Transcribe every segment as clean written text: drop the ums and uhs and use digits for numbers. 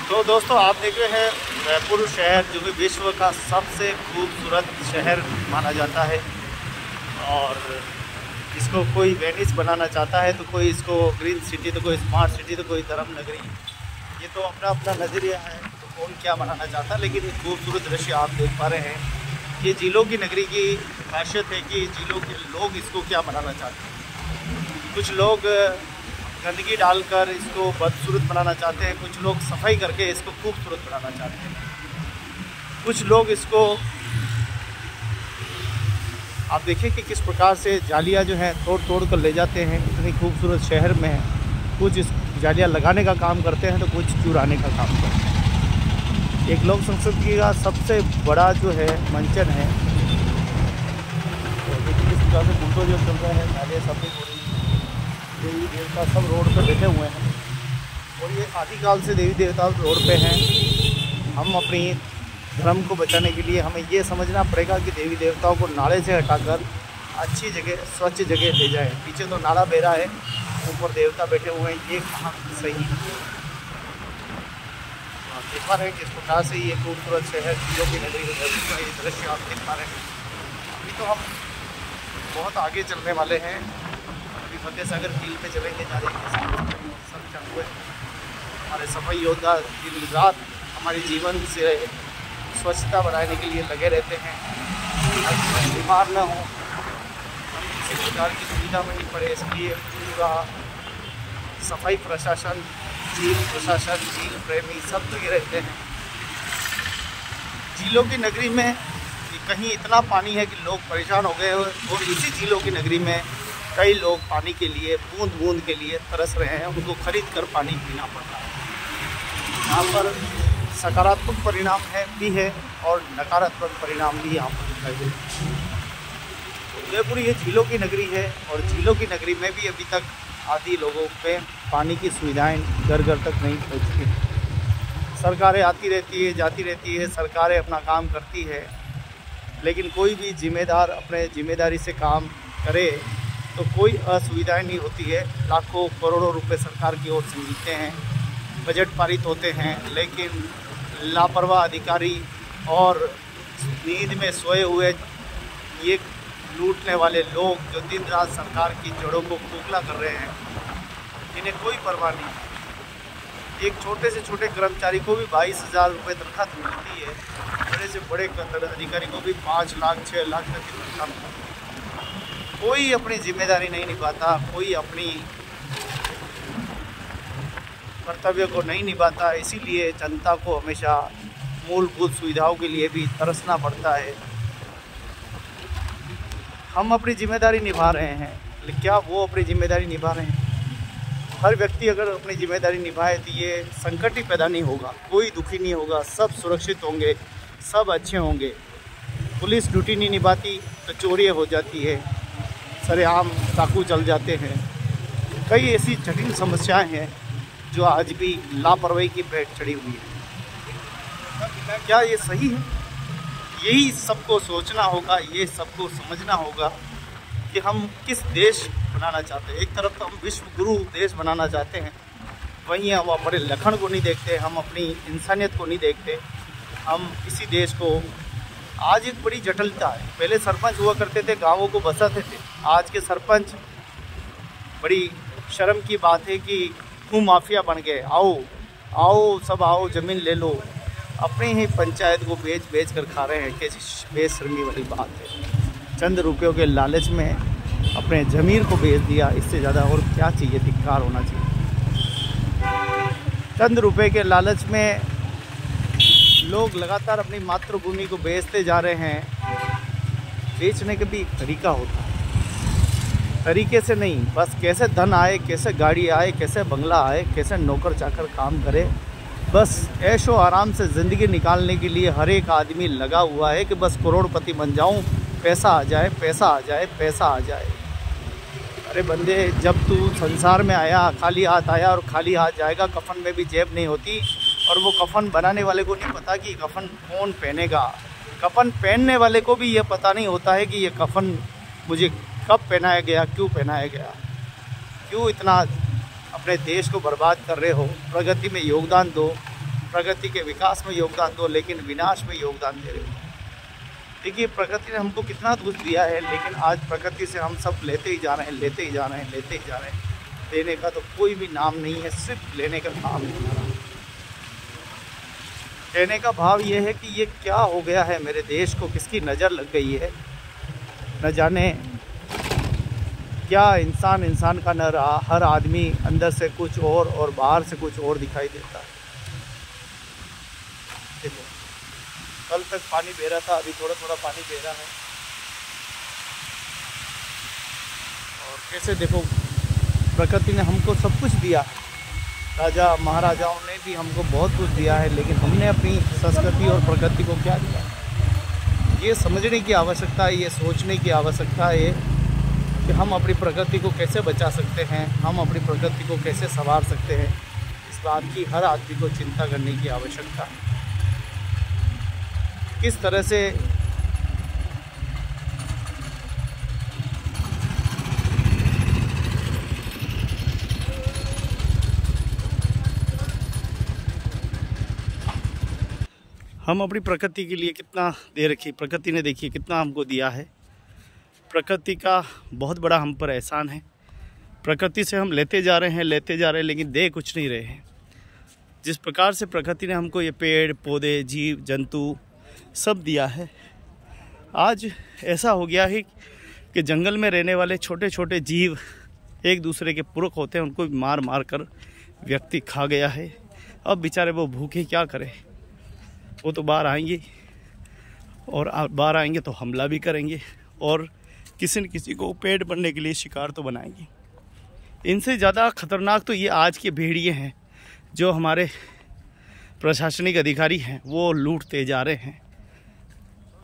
तो दोस्तों आप देख रहे हैं जयपुर शहर, जो कि विश्व का सबसे खूबसूरत शहर माना जाता है। और इसको कोई वेनिस बनाना चाहता है, तो कोई इसको ग्रीन सिटी, तो कोई स्मार्ट सिटी, तो कोई धर्म नगरी। ये तो अपना अपना नज़रिया है, तो कौन क्या बनाना चाहता है। लेकिन खूबसूरत दृश्य आप देख पा रहे हैं। ये झीलों की नगरी की खासियत है कि झीलों के लोग इसको क्या बनाना चाहते हैं। कुछ लोग गंदगी डालकर इसको बदसूरत बनाना चाहते हैं, कुछ लोग सफाई करके इसको खूबसूरत बनाना चाहते हैं। कुछ लोग इसको आप देखिए कि किस प्रकार से जालियाँ जो हैं तोड़ तोड़ कर ले जाते हैं। इतनी खूबसूरत शहर में है, कुछ इस जालियाँ लगाने का काम करते हैं, तो कुछ चुराने का काम करते हैं। एक लोक संस्कृति का सबसे बड़ा जो है मंचन है। और देखिए किस प्रकार से बुलडोजर चल रहा है, नालियाँ सफाई हो रही है, देवी देवता सब रोड पे बैठे हुए हैं। और ये आदिकाल से देवी देवता रोड पे हैं। हम अपनी धर्म को बचाने के लिए हमें ये समझना पड़ेगा कि देवी देवताओं को नाले से हटाकर अच्छी जगह, स्वच्छ जगह ले जाए। पीछे तो नाला बह रहा है, ऊपर देवता बैठे हुए हैं, ये कहाँ सही है। देख पा रहे हैं किस प्रकार से ये खूबसूरत शहर झीलों की नगरी का ये दृश्य आप देख पा रहे हैं। अभी तो हम बहुत आगे चलने वाले हैं। फतेह सागर झील पे चलेंगे, जा रहे हैं सब चल हुए। हमारे सफाई योद्धा दिन रात हमारे जीवन से स्वच्छता बनाने के लिए लगे रहते हैं। बीमार न हो, किसी प्रकार की सुविधा में नहीं पड़े, इसलिए पूरा सफाई प्रशासन, झील प्रशासन, झील प्रेमी सब लगे रहते हैं। झीलों की नगरी में कहीं इतना पानी है कि लोग परेशान हो गए, और इसी झीलों की नगरी में कई लोग पानी के लिए, बूंद बूंद के लिए तरस रहे हैं। उनको खरीद कर पानी पीना पड़ता है। यहाँ पर सकारात्मक परिणाम भी है और नकारात्मक परिणाम भी यहाँ पर दिखाई दे रहे हैं। जयपुर ये झीलों की नगरी है, और झीलों की नगरी में भी अभी तक आदि लोगों पे पानी की सुविधाएं घर घर तक नहीं पहुँचती। सरकारें आती रहती है, जाती रहती है, सरकारें अपना काम करती है, लेकिन कोई भी जिम्मेदार अपने जिम्मेदारी से काम करे तो कोई असुविधाएं नहीं होती है। लाखों करोड़ों रुपए सरकार की ओर से मिलते हैं, बजट पारित होते हैं, लेकिन लापरवाह अधिकारी और नींद में सोए हुए ये लूटने वाले लोग जो दिन रात सरकार की जड़ों को खोखला कर रहे हैं, इन्हें कोई परवाह नहीं। एक छोटे से छोटे कर्मचारी को भी 22,000 रुपये तनख्वाह मिलती है, बड़े से बड़े अधिकारी को भी 5 लाख 6 लाख तक की तनख्वाह मिलती है। कोई अपनी जिम्मेदारी नहीं निभाता, कोई अपनी कर्तव्य को नहीं निभाता। इसीलिए जनता को हमेशा मूलभूत सुविधाओं के लिए भी तरसना पड़ता है। हम अपनी जिम्मेदारी निभा रहे हैं, लेकिन क्या वो अपनी जिम्मेदारी निभा रहे हैं? हर व्यक्ति अगर अपनी जिम्मेदारी निभाए तो ये संकट ही पैदा नहीं होगा, कोई दुखी नहीं होगा, सब सुरक्षित होंगे, सब अच्छे होंगे। पुलिस ड्यूटी नहीं निभाती तो चोरियाँ हो जाती है, सरेआम डाकू चल जाते हैं। कई ऐसी जटिल समस्याएं हैं जो आज भी लापरवाही की भेंट चढ़ी हुई है। क्या ये सही है? यही सबको सोचना होगा, ये सबको समझना होगा कि हम किस देश बनाना चाहते हैं। एक तरफ तो हम विश्व गुरु देश बनाना चाहते हैं, वहीं हम अपने लखन को नहीं देखते, हम अपनी इंसानियत को नहीं देखते। हम इसी देश को, आज एक बड़ी जटिलता है। पहले सरपंच हुआ करते थे, गांवों को बसाते थे। आज के सरपंच, बड़ी शर्म की बात है कि भू माफिया बन गए। आओ आओ सब आओ, ज़मीन ले लो। अपनी ही पंचायत को बेच बेच कर खा रहे हैं। कैसी बेशर्मी वाली बात है। चंद रुपयों के लालच में अपने ज़मीर को बेच दिया, इससे ज़्यादा और क्या चाहिए? धिक्कार होना चाहिए। चंद रुपये के लालच में लोग लगातार अपनी मातृभूमि को बेचते जा रहे हैं। बेचने का भी एक तरीका होता है, तरीके से नहीं, बस कैसे धन आए, कैसे गाड़ी आए, कैसे बंगला आए, कैसे नौकर चाकर काम करे, बस ऐशो आराम से ज़िंदगी निकालने के लिए हर एक आदमी लगा हुआ है कि बस करोड़पति बन जाऊं, पैसा आ जाए, पैसा आ जाए, पैसा आ जाए। अरे बंदे, जब तू संसार में आया खाली हाथ आया और खाली हाथ जाएगा। कफन में भी जेब नहीं होती, और वो कफन बनाने वाले को नहीं पता कि कफन कौन पहनेगा। कफन पहनने वाले को भी ये पता नहीं होता है कि ये कफन मुझे कब पहनाया गया, क्यों पहनाया गया। क्यों इतना अपने देश को बर्बाद कर रहे हो? प्रगति में योगदान दो, प्रगति के विकास में योगदान दो, लेकिन विनाश में योगदान दे रहे हो। देखिए, प्रकृति ने हमको कितना कुछ दिया है, लेकिन आज प्रकृति से हम सब लेते ही जा रहे हैं, लेते ही जा रहे हैं, लेते ही जा रहे हैं। देने का तो कोई भी नाम नहीं है, सिर्फ लेने का नाम है। कहने का भाव ये है कि ये क्या हो गया है मेरे देश को, किसकी नज़र लग गई है, न जाने क्या इंसान का न रहा। हर आदमी अंदर से कुछ और बाहर से कुछ और दिखाई देता है। देखो, कल तक पानी बह रहा था, अभी थोड़ा थोड़ा पानी बह रहा है। और कैसे देखो, प्रकृति ने हमको सब कुछ दिया है। राजा महाराजाओं ने भी हमको बहुत कुछ दिया है, लेकिन हमने अपनी संस्कृति और प्रकृति को क्या दिया, ये समझने की आवश्यकता है, ये सोचने की आवश्यकता है कि हम अपनी प्रकृति को कैसे बचा सकते हैं, हम अपनी प्रकृति को कैसे संवार सकते हैं। इस बात की हर आदमी को चिंता करने की आवश्यकता है। किस तरह से हम अपनी प्रकृति के लिए कितना दे रखी, प्रकृति ने देखिए कितना हमको दिया है। प्रकृति का बहुत बड़ा हम पर एहसान है। प्रकृति से हम लेते जा रहे हैं, लेकिन दे कुछ नहीं रहे हैं। जिस प्रकार से प्रकृति ने हमको ये पेड़ पौधे, जीव जंतु सब दिया है, आज ऐसा हो गया है कि जंगल में रहने वाले छोटे छोटे जीव एक दूसरे के पूरक होते हैं, उनको मार मार कर व्यक्ति खा गया है। अब बेचारे वो भूखे क्या करें, वो तो बाहर आएंगे और बाहर आएंगे तो हमला भी करेंगे और किसी न किसी को पेट भरने के लिए शिकार तो बनाएंगे। इनसे ज़्यादा खतरनाक तो ये आज के भेड़िए हैं, जो हमारे प्रशासनिक अधिकारी हैं, वो लूटते जा रहे हैं।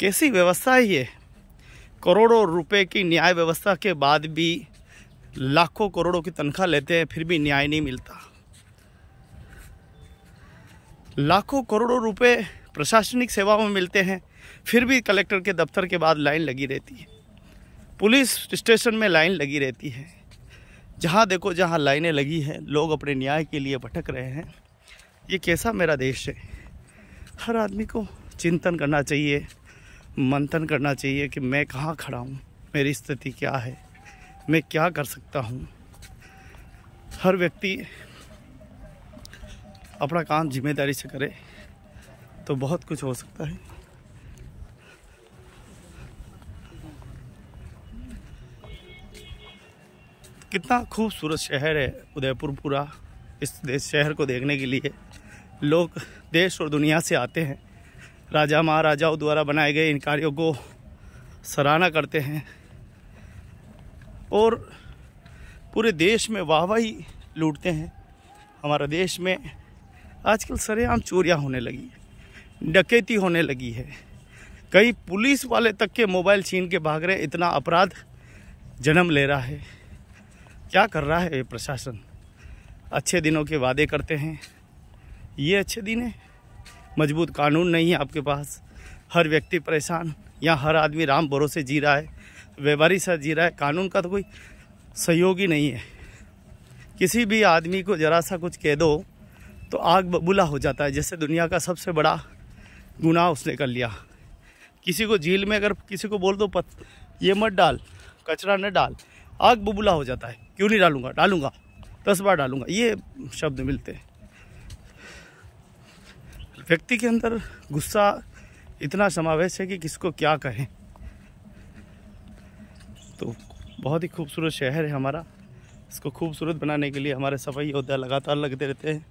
कैसी व्यवस्था है ये? करोड़ों रुपए की न्याय व्यवस्था के बाद भी लाखों करोड़ों की तनख्वाह लेते हैं, फिर भी न्याय नहीं मिलता। लाखों करोड़ों रुपए प्रशासनिक सेवाओं में मिलते हैं, फिर भी कलेक्टर के दफ्तर के बाद लाइन लगी रहती है, पुलिस स्टेशन में लाइन लगी रहती है। जहाँ देखो जहाँ लाइनें लगी हैं, लोग अपने न्याय के लिए भटक रहे हैं। ये कैसा मेरा देश है? हर आदमी को चिंतन करना चाहिए, मंथन करना चाहिए कि मैं कहाँ खड़ा हूँ, मेरी स्थिति क्या है, मैं क्या कर सकता हूँ। हर व्यक्ति अपना काम जिम्मेदारी से करे तो बहुत कुछ हो सकता है। कितना खूबसूरत शहर है उदयपुर पूरा। इस शहर को देखने के लिए लोग देश और दुनिया से आते हैं। राजा महाराजाओं द्वारा बनाए गए इन कार्यों को सराहना करते हैं और पूरे देश में वाहवाही लूटते हैं। हमारा देश में आजकल सरेआम चोरियां होने लगी है, डकैती होने लगी है, कई पुलिस वाले तक के मोबाइल छीन के भाग रहे। इतना अपराध जन्म ले रहा है। क्या कर रहा है ये प्रशासन? अच्छे दिनों के वादे करते हैं, ये अच्छे दिन है? मजबूत कानून नहीं है आपके पास, हर व्यक्ति परेशान, या हर आदमी राम भरोसे जी रहा है, व्यवहारी सा जी रहा है, कानून का तो कोई सहयोगी नहीं है। किसी भी आदमी को जरा सा कुछ कह दो तो आग बबूला हो जाता है, जैसे दुनिया का सबसे बड़ा गुनाह उसने कर लिया। किसी को जेल में अगर किसी को बोल दो ये मत डाल, कचरा न डाल, आग बबूला हो जाता है। क्यों नहीं डालूंगा? डालूंगा, 10 बार डालूंगा, ये शब्द मिलते हैं। व्यक्ति के अंदर गुस्सा इतना समावेश है कि किसको क्या कहें। तो बहुत ही खूबसूरत शहर है हमारा। इसको खूबसूरत बनाने के लिए हमारे सफाई योद्धा लगातार लगते रहते हैं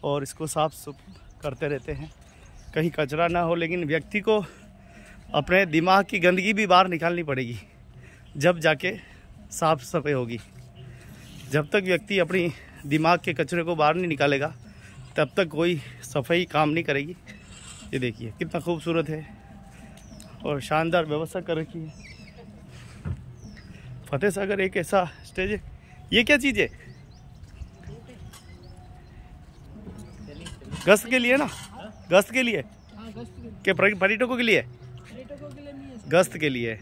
और इसको साफ सुथरा करते रहते हैं, कहीं कचरा ना हो। लेकिन व्यक्ति को अपने दिमाग की गंदगी भी बाहर निकालनी पड़ेगी, जब जाके साफ सफाई होगी। जब तक व्यक्ति अपनी दिमाग के कचरे को बाहर नहीं निकालेगा, तब तक कोई सफाई काम नहीं करेगी। ये देखिए कितना खूबसूरत है और शानदार व्यवस्था कर रखी है। फतेह सागर एक ऐसा स्टेज है। ये क्या चीज़ है? गश्त के लिए ना, गश्त के लिए के पर्यटकों के लिए, गश्त के लिए,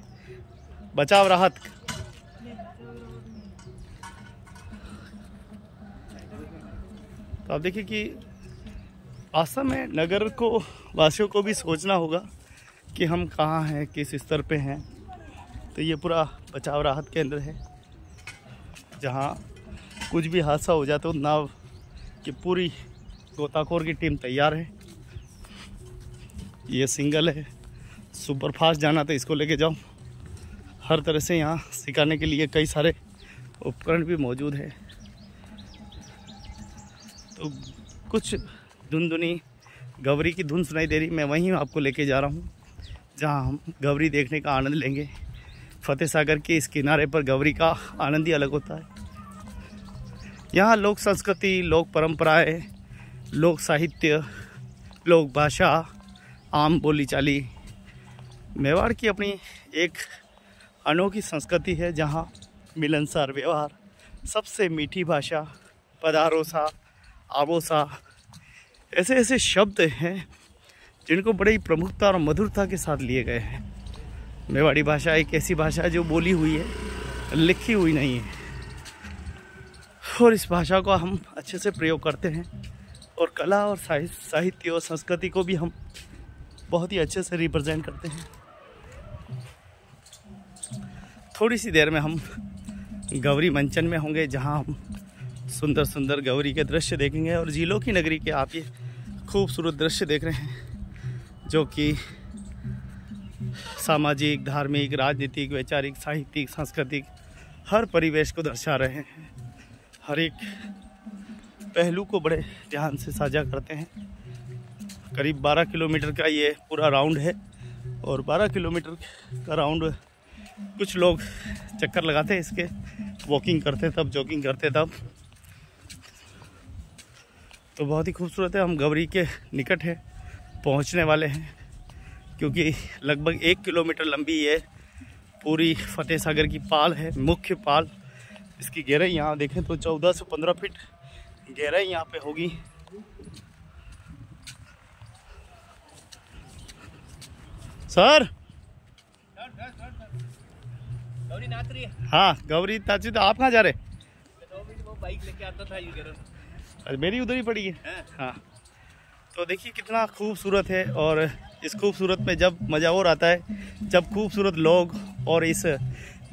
बचाव राहत। तो आप देखिए कि वास्तव में नगर को वासियों को भी सोचना होगा कि हम कहाँ हैं, किस स्तर पे हैं। तो ये पूरा बचाव राहत केंद्र है, जहाँ कुछ भी हादसा हो जाए तो नाव की पूरी गोताखोर की टीम तैयार है। ये सिंगल है, सुपर फास्ट जाना तो इसको लेके जाओ। हर तरह से यहाँ सिखाने के लिए कई सारे उपकरण भी मौजूद है। तो कुछ धुंधुनी गौरी की धुन सुनाई दे रही, मैं वहीं आपको लेके जा रहा हूँ जहाँ हम गौरी देखने का आनंद लेंगे। फतेह सागर के इस किनारे पर गौरी का आनंद ही अलग होता है। यहाँ लोक संस्कृति, लोक परंपराएं, लोक साहित्य, लोक भाषा, आम बोलीचाली, मेवाड़ की अपनी एक अनोखी संस्कृति है जहाँ मिलनसार व्यवहार, सबसे मीठी भाषा, पधारो सा, आवो सा, ऐसे ऐसे शब्द हैं जिनको बड़े ही प्रमुखता और मधुरता के साथ लिए गए हैं। मेवाड़ी भाषा एक ऐसी भाषा है जो बोली हुई है, लिखी हुई नहीं है, और इस भाषा को हम अच्छे से प्रयोग करते हैं और कला और साहित्य और संस्कृति को भी हम बहुत ही अच्छे से रिप्रेजेंट करते हैं। थोड़ी सी देर में हम गौरी मंचन में होंगे जहां हम सुंदर सुंदर गौरी के दृश्य देखेंगे और झीलों की नगरी के आप ये खूबसूरत दृश्य देख रहे हैं जो कि सामाजिक, धार्मिक, राजनीतिक, वैचारिक, साहित्यिक, सांस्कृतिक हर परिवेश को दर्शा रहे हैं। हर एक पहलू को बड़े ध्यान से साझा करते हैं। करीब 12 किलोमीटर का ये पूरा राउंड है और 12 किलोमीटर का राउंड कुछ लोग चक्कर लगाते हैं इसके, वॉकिंग करते तब, जॉगिंग करते तब। तो बहुत ही खूबसूरत है। हम गौरी के निकट है, पहुंचने वाले हैं, क्योंकि लगभग 1 किलोमीटर लंबी ये पूरी फतेह सागर की पाल है, मुख्य पाल। इसकी गहराई यहाँ देखें तो 14 से 15 फीट गहराई यहाँ पे होगी। सर गौरी नाच रही है। हाँ, गौरी नाची। तो आप कहाँ जा रहे? वो बाइक लेके आता था अरे मेरी उधर ही पड़ी है। हाँ, तो देखिए कितना खूबसूरत है। और इस खूबसूरत में जब मज़ा और आता है जब खूबसूरत लोग और इस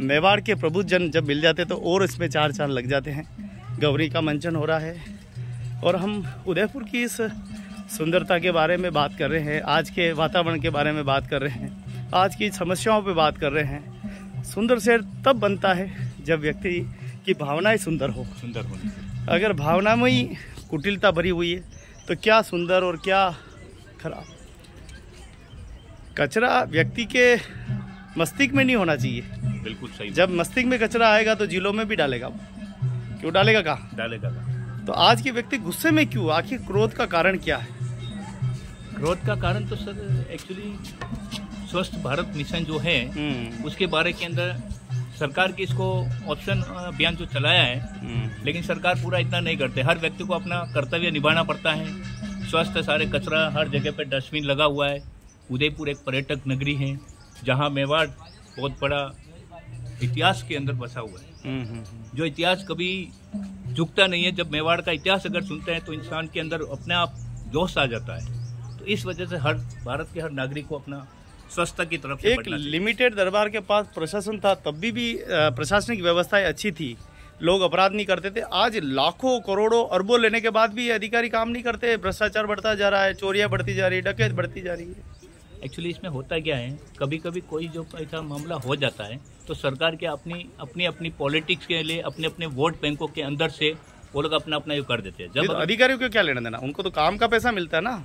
मेवाड़ के प्रबुद्धजन जब मिल जाते तो और इसमें चार चांद लग जाते हैं। गौरी का मंचन हो रहा है और हम उदयपुर की इस सुंदरता के बारे में बात कर रहे हैं, आज के वातावरण के बारे में बात कर रहे हैं, आज की समस्याओं पे बात कर रहे हैं। सुंदर शहर तब बनता है जब व्यक्ति की भावनाएं सुंदर हो। अगर भावना में ही कुटिलता भरी हुई है तो क्या सुंदर और क्या खराब। कचरा व्यक्ति के मस्तिष्क में नहीं होना चाहिए। बिल्कुल सही। जब मस्तिष्क में कचरा आएगा तो झीलों में भी डालेगा। क्यों डालेगा? कहाँ डालेगा? तो आज के व्यक्ति गुस्से में क्यों? आखिर क्रोध का कारण क्या है? क्रोध का कारण तो सर एक्चुअली स्वस्थ भारत मिशन जो है उसके बारे के अंदर सरकार की इसको ऑप्शन अभियान जो चलाया है, लेकिन सरकार पूरा इतना नहीं करते। हर व्यक्ति को अपना कर्तव्य निभाना पड़ता है। स्वस्थ सारे कचरा हर जगह पे डस्टबिन लगा हुआ है। उदयपुर एक पर्यटक नगरी है जहाँ मेवाड़ बहुत बड़ा इतिहास के अंदर बसा हुआ है, जो इतिहास कभी झुकता नहीं है। जब मेवाड़ का इतिहास अगर सुनते हैं तो इंसान के अंदर अपने आप जोश आ जाता है। तो इस वजह से हर भारत के हर नागरिक को अपना स्वच्छता की तरफ से एक लिमिटेड दरबार के पास प्रशासन था, तब भी प्रशासनिक व्यवस्थाएं अच्छी थी, लोग अपराध नहीं करते थे। आज लाखों करोड़ों अरबों लेने के बाद भी अधिकारी काम नहीं करते। भ्रष्टाचार बढ़ता जा रहा है, चोरियां बढ़ती जा रही है, डकैत बढ़ती जा रही है। एक्चुअली इसमें होता क्या है, कभी कभी कोई जो ऐसा मामला हो जाता है तो सरकार के अपनी पॉलिटिक्स के लिए अपने अपने वोट बैंकों के अंदर से वो लोग अपना अपना ये कर देते हैं। जब अधिकारियों को क्या लेना देना, उनको तो काम का पैसा मिलता है ना।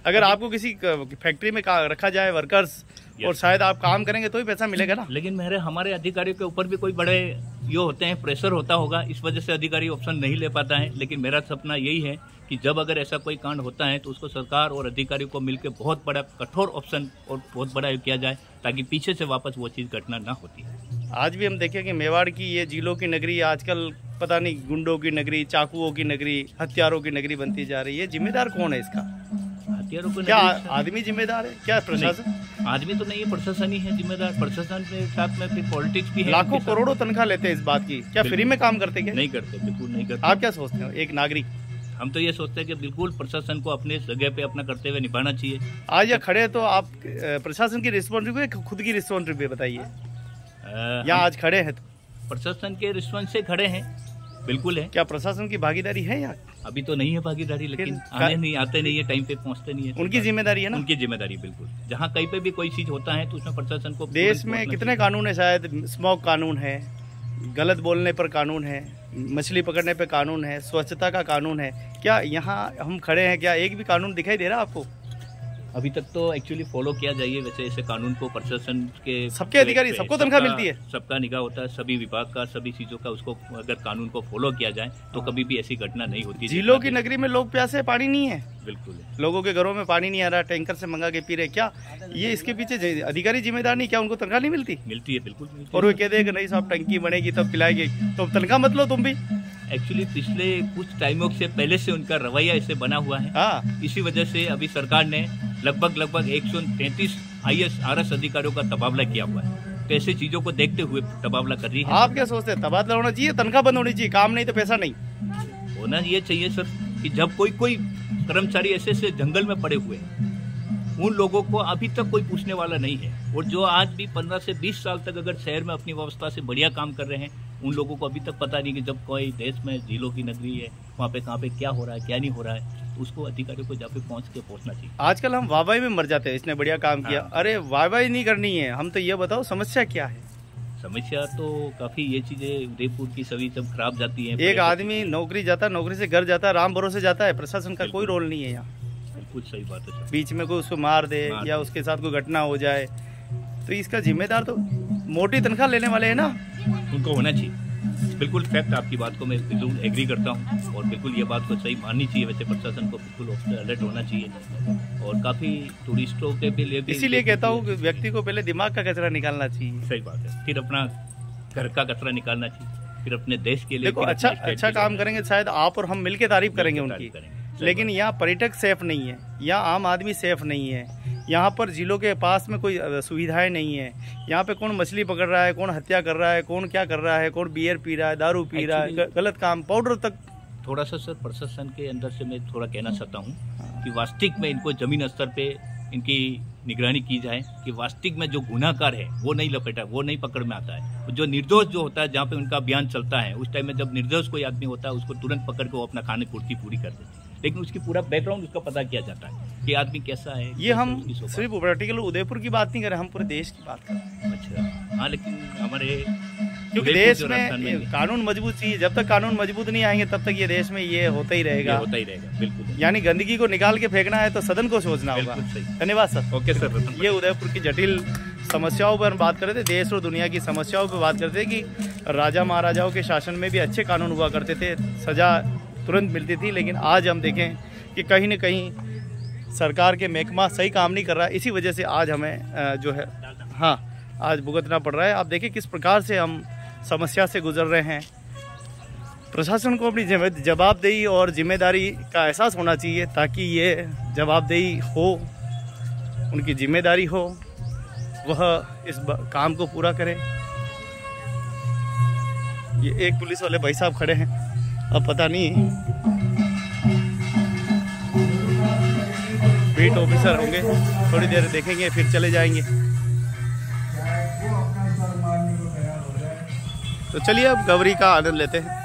अगर आपको किसी फैक्ट्री में रखा जाए वर्कर्स और शायद आप काम करेंगे तो ही पैसा मिलेगा ना। लेकिन हमारे अधिकारियों के ऊपर भी कोई बड़े ये होते हैं, प्रेशर होता होगा, इस वजह से अधिकारी ऑप्शन नहीं ले पाता है। लेकिन मेरा सपना यही है कि जब अगर ऐसा कोई कांड होता है तो उसको सरकार और अधिकारी को मिलकर बहुत बड़ा कठोर ऑप्शन और बहुत बड़ा किया जाए ताकि पीछे से वापस वो चीज़ घटना ना होती है। आज भी हम देखें कि मेवाड़ की ये झीलों की नगरी आजकल पता नहीं गुंडों की नगरी, चाकुओं की नगरी, हथियारों की नगरी बनती जा रही है। जिम्मेदार कौन है इसका? हथियारों को क्या आदमी जिम्मेदार है? क्या प्रशासन? आदमी तो नहीं है, प्रशासन ही है जिम्मेदार। प्रशासन के साथ में फिर पॉलिटिक्स भी है। लाखों करोड़ों तनख्वाह लेते हैं इस बात की, क्या फ्री में काम करते? क्या नहीं करते? बिल्कुल नहीं करते। आप क्या सोचते हो एक नागरिक? हम तो ये सोचते हैं कि बिल्कुल प्रशासन को अपने जगह पे अपना कर्तव्य निभाना चाहिए। आज यहाँ खड़े तो आप प्रशासन की रिस्पॉन्सिबिलिटी खुद की रिस्पॉन्सिबिलिटी बताइए, यहाँ आज खड़े हैं तो प्रशासन के रिस्पॉन्स से खड़े हैं, बिल्कुल है। क्या प्रशासन की भागीदारी है यहाँ? अभी तो नहीं है भागीदारी, लेकिन आते नहीं है, टाइम पे पहुँचते नहीं है। उनकी जिम्मेदारी है ना, उनकी जिम्मेदारी बिल्कुल। जहाँ कहीं पे भी कोई चीज होता है तो उसमें प्रशासन को। देश में कितने कानून है, शायद स्मोक कानून है, गलत बोलने पर कानून है, मछली पकड़ने पे कानून है, स्वच्छता का कानून है। क्या यहाँ हम खड़े हैं, क्या एक भी कानून दिखाई दे रहा है आपको? अभी तक तो एक्चुअली फॉलो किया जाइए वैसे ऐसे कानून को, प्रशासन के सबके अधिकारी, सबको तनख्वाह मिलती है, सबका निगाह होता है, सभी विभाग का, सभी चीजों का। उसको अगर कानून को फॉलो किया जाए तो कभी भी ऐसी घटना नहीं होती। झीलों की नगरी में लोग प्यासे, पानी नहीं है, बिल्कुल है। लोगों के घरों में पानी नहीं आ रहा, टैंकर से मंगा के पी रहे। क्या ये इसके पीछे अधिकारी जिम्मेदार नहीं? क्या उनको तनख्वाह नहीं मिलती? मिलती है, बिल्कुल मिलती है। और वो कहते हैं कि नहीं साहब टंकी बनेगी तब पिलाएगी, तो तनख्वाह मत लो तुम भी। एक्चुअली पिछले कुछ टाइमों से पहले से उनका रवैया ऐसे बना हुआ है। हाँ, इसी वजह से अभी सरकार ने लगभग 133 IAS RS अधिकारियों का तबादला किया हुआ है। तो ऐसी चीजों को देखते हुए तबादला कर रही है। आप क्या सोचते हैं? तबादला होना चाहिए, तनख्वाह बंद होनी चाहिए, काम नहीं तो पैसा नहीं होना ये चाहिए सर कि जब कोई कर्मचारी ऐसे जंगल में पड़े हुए हैं, उन लोगों को अभी तक कोई पूछने वाला नहीं है। और जो आज भी 15 से 20 साल तक अगर शहर में अपनी व्यवस्था से बढ़िया काम कर रहे हैं, उन लोगों को अभी तक पता नहीं कि जब कोई देश में झीलों की नगरी है, वहाँ पे कहाँ पे क्या हो रहा है, क्या नहीं हो रहा है, उसको अधिकारियों को जाके पहुँचना चाहिए। आजकल हम वाहवाही में मर जाते हैं, इसने बढ़िया काम किया। अरे वाहवाही नहीं करनी है, हम तो ये बताओ समस्या क्या है? समस्या तो काफी ये चीजें उदयपुर की सभी जब खराब जाती हैं। एक आदमी नौकरी जाता है, नौकरी से घर जाता है, राम भरोसे जाता है, प्रशासन का कोई रोल नहीं है यहाँ। बिल्कुल सही बात है। बीच में कोई उसको मार दे या उसके साथ कोई घटना हो जाए तो इसका जिम्मेदार तो मोटी तनख्वाह लेने वाले हैं ना, उनको होना चाहिए। बिल्कुल फैक्ट, आपकी बात को मैं बिल्कुल एग्री करता हूँ और बिल्कुल ये बात को सही माननी चाहिए। वैसे प्रशासन को बिल्कुल अलर्ट होना चाहिए और काफी टूरिस्टों के भी लिए। इसीलिए कहता हूँ कि व्यक्ति को पहले दिमाग का कचरा निकालना चाहिए। सही बात है, फिर अपना घर का कचरा निकालना चाहिए, फिर अपने देश के लिए। देखो अच्छा काम करेंगे, शायद आप और हम मिलके तारीफ करेंगे उनकी, लेकिन यहाँ पर्यटक सेफ नहीं है, यहाँ आम आदमी सेफ नहीं है, यहाँ पर झीलों के पास में कोई सुविधाएं नहीं है। यहाँ पे कौन मछली पकड़ रहा है, कौन हत्या कर रहा है, कौन क्या कर रहा है, कौन बियर पी रहा है, दारू पी रहा है, गलत काम, पाउडर तक। थोड़ा सा सर प्रशासन के अंदर से मैं थोड़ा कहना चाहता हूँ कि वास्तविक में इनको जमीन स्तर पे इनकी निगरानी की जाए कि वास्तविक में जो गुनाहगार है वो नहीं लपेटा, वो नहीं पकड़ में आता है। जो निर्दोष जो होता है, जहाँ पे उनका अभियान चलता है, उस टाइम में जब निर्दोष कोई आदमी होता है उसको तुरंत पकड़ के वो अपना खाने पूर्ति पूरी कर देते हैं, लेकिन उसकी पूरा बैकग्राउंड उसका पता किया जाता है कि आदमी कैसा है। ये हम सिर्फ पर्टिकुलर उदयपुर की बात नहीं कर रहे, हम पूरे देश की बात कर रहे हैं। अच्छा हाँ, लेकिन हमारे क्योंकि देश में कानून मजबूत चाहिए, जब तक कानून मजबूत नहीं आएंगे तब तक ये देश में ये होता ही रहेगा, बिल्कुल। यानी गंदगी को निकाल के फेंकना है तो सदन को सोचना होगा। धन्यवाद सर। Okay sir. ये उदयपुर की जटिल समस्याओं पर बात कर रहे थे, देश और दुनिया की समस्याओं पर बात करते थे कि राजा महाराजाओं के शासन में भी अच्छे कानून हुआ करते थे, सजा तुरंत मिलती थी, लेकिन आज हम देखें कि कहीं न कहीं सरकार के महकमा सही काम नहीं कर रहा है। इसी वजह से आज हमें जो है आज भुगतना पड़ रहा है। आप देखिए किस प्रकार से हम समस्या से गुजर रहे हैं। प्रशासन को अपनी जवाबदेही और जिम्मेदारी का एहसास होना चाहिए, ताकि ये जवाबदेही हो, उनकी जिम्मेदारी हो, वह इस काम को पूरा करें। ये एक पुलिस वाले भाई साहब खड़े हैं, अब पता नहीं बीट ऑफिसर होंगे, थोड़ी देर देखेंगे फिर चले जाएंगे। तो चलिए अब गौरी का आनंद लेते हैं।